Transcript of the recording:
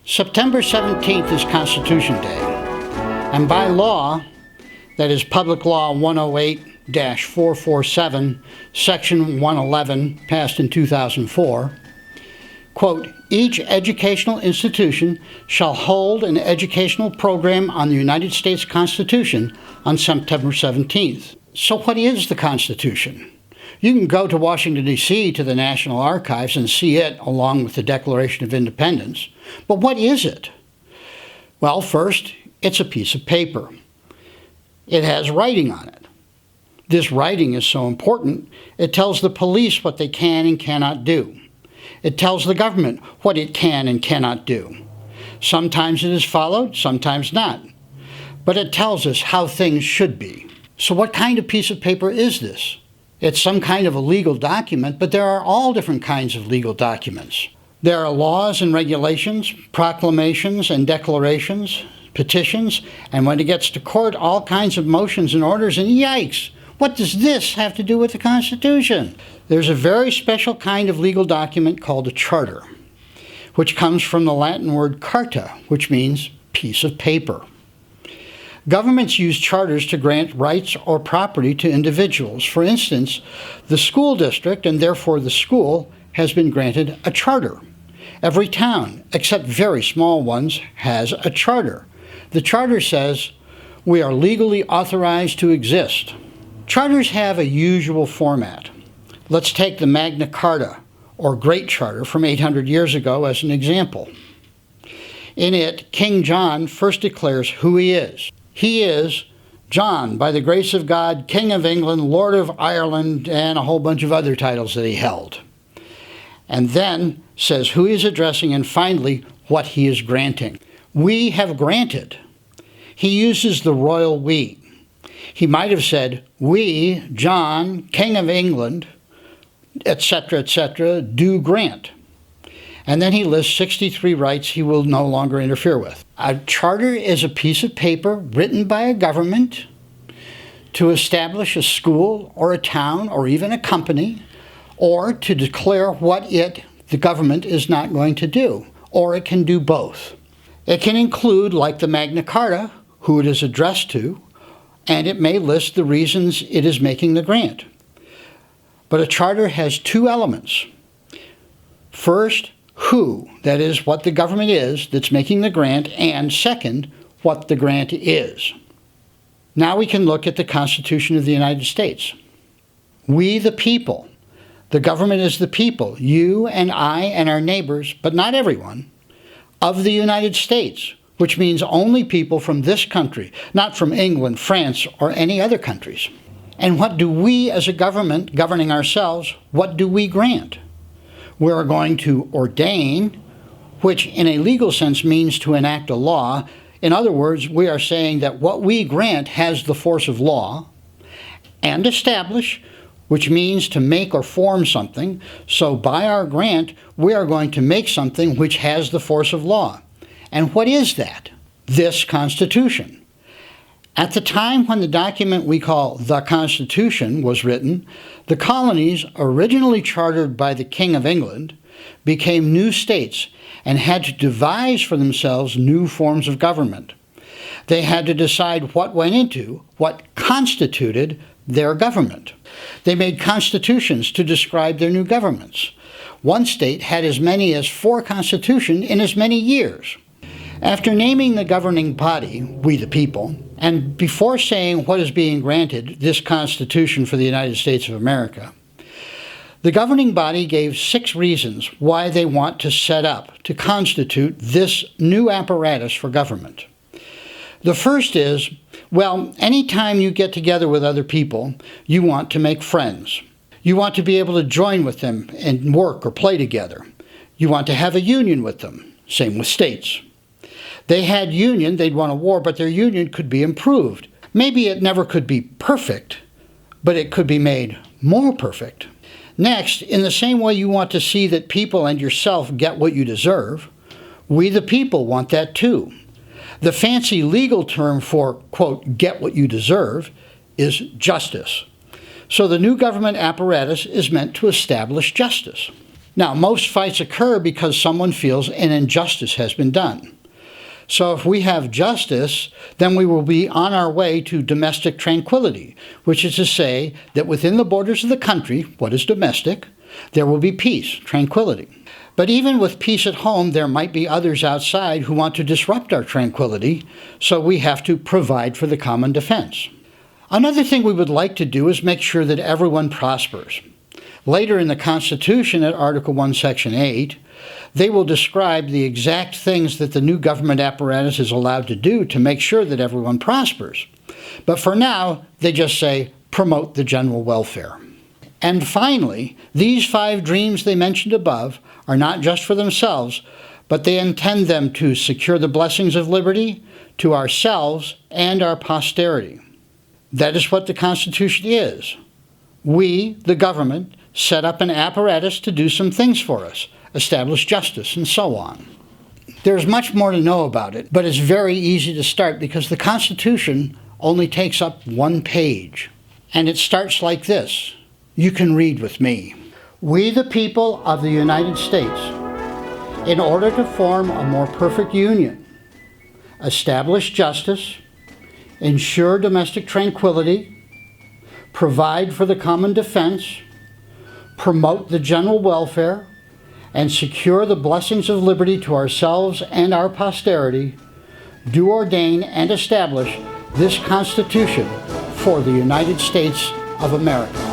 September 17th is Constitution Day, and by law, that is Public Law 108-447, Section 111, passed in 2004, quote, each educational institution shall hold an educational program on the United States Constitution on September 17th. So what is the Constitution? You can go to Washington, D.C. to the National Archives and see it along with the Declaration of Independence. But what is it? Well, first, it's a piece of paper. It has writing on it. This writing is so important, it tells the police what they can and cannot do. It tells the government what it can and cannot do. Sometimes it is followed, sometimes not. But it tells us how things should be. So what kind of piece of paper is this? It's some kind of a legal document, but there are all different kinds of legal documents. There are laws and regulations, proclamations and declarations, petitions, and when it gets to court, all kinds of motions and orders, and yikes! What does this have to do with the Constitution? There's a very special kind of legal document called a charter, which comes from the Latin word carta, which means piece of paper. Governments use charters to grant rights or property to individuals. For instance, the school district, and therefore the school, has been granted a charter. Every town, except very small ones, has a charter. The charter says, we are legally authorized to exist. Charters have a usual format. Let's take the Magna Carta, or Great Charter, from 800 years ago as an example. In it, King John first declares who he is. He is John, by the grace of God, King of England, Lord of Ireland, and a whole bunch of other titles that he held. And then says who he is addressing, and finally, what he is granting. We have granted. He uses the royal we. He might have said, we, John, King of England, etc., do grant. And then he lists 63 rights he will no longer interfere with. A charter is a piece of paper written by a government to establish a school or a town or even a company, or to declare what the government is not going to do, or it can do both. It can include, like the Magna Carta, who it is addressed to, and it may list the reasons it is making the grant. But a charter has two elements. First, who, that is, what the government is that's making the grant, and second, what the grant is. Now we can look at the Constitution of the United States. We the people. The government is the people, you and I and our neighbors, but not everyone, of the United States, which means only people from this country, not from England, France, or any other countries. And what do we as a government governing ourselves, what do we grant? We are going to ordain, which in a legal sense means to enact a law. In other words, we are saying that what we grant has the force of law, and establish, which means to make or form something. So by our grant, we are going to make something which has the force of law. And what is that? This Constitution. At the time when the document we call the Constitution was written, the colonies, originally chartered by the King of England, became new states and had to devise for themselves new forms of government. They had to decide what went into, what constituted their government. They made constitutions to describe their new governments. One state had as many as 4 constitutions in as many years. After naming the governing body, we the people, and before saying what is being granted, this Constitution for the United States of America, the governing body gave 6 reasons why they want to set up, to constitute this new apparatus for government. The first is, well, anytime you get together with other people, you want to make friends. You want to be able to join with them and work or play together. You want to have a union with them. Same with states. They had union, they'd want a war, but their union could be improved. Maybe it never could be perfect, but it could be made more perfect. Next, in the same way you want to see that people and yourself get what you deserve, we the people want that too. The fancy legal term for, quote, get what you deserve is justice. So the new government apparatus is meant to establish justice. Now, most fights occur because someone feels an injustice has been done. So if we have justice, then we will be on our way to domestic tranquility, which is to say that within the borders of the country, what is domestic, there will be peace, tranquility. But even with peace at home, there might be others outside who want to disrupt our tranquility, so we have to provide for the common defense. Another thing we would like to do is make sure that everyone prospers. Later in the Constitution, at Article 1, Section 8, they will describe the exact things that the new government apparatus is allowed to do to make sure that everyone prospers. But for now, they just say, promote the general welfare. And finally, these 5 dreams they mentioned above are not just for themselves, but they intend them to secure the blessings of liberty to ourselves and our posterity. That is what the Constitution is. We, the government, set up an apparatus to do some things for us, establish justice, and so on. There's much more to know about it, but it's very easy to start because the Constitution only takes up 1 page. And it starts like this. You can read with me. We, the people of the United States, in order to form a more perfect union, establish justice, ensure domestic tranquility, provide for the common defense, promote the general welfare, and secure the blessings of liberty to ourselves and our posterity, do ordain and establish this Constitution for the United States of America.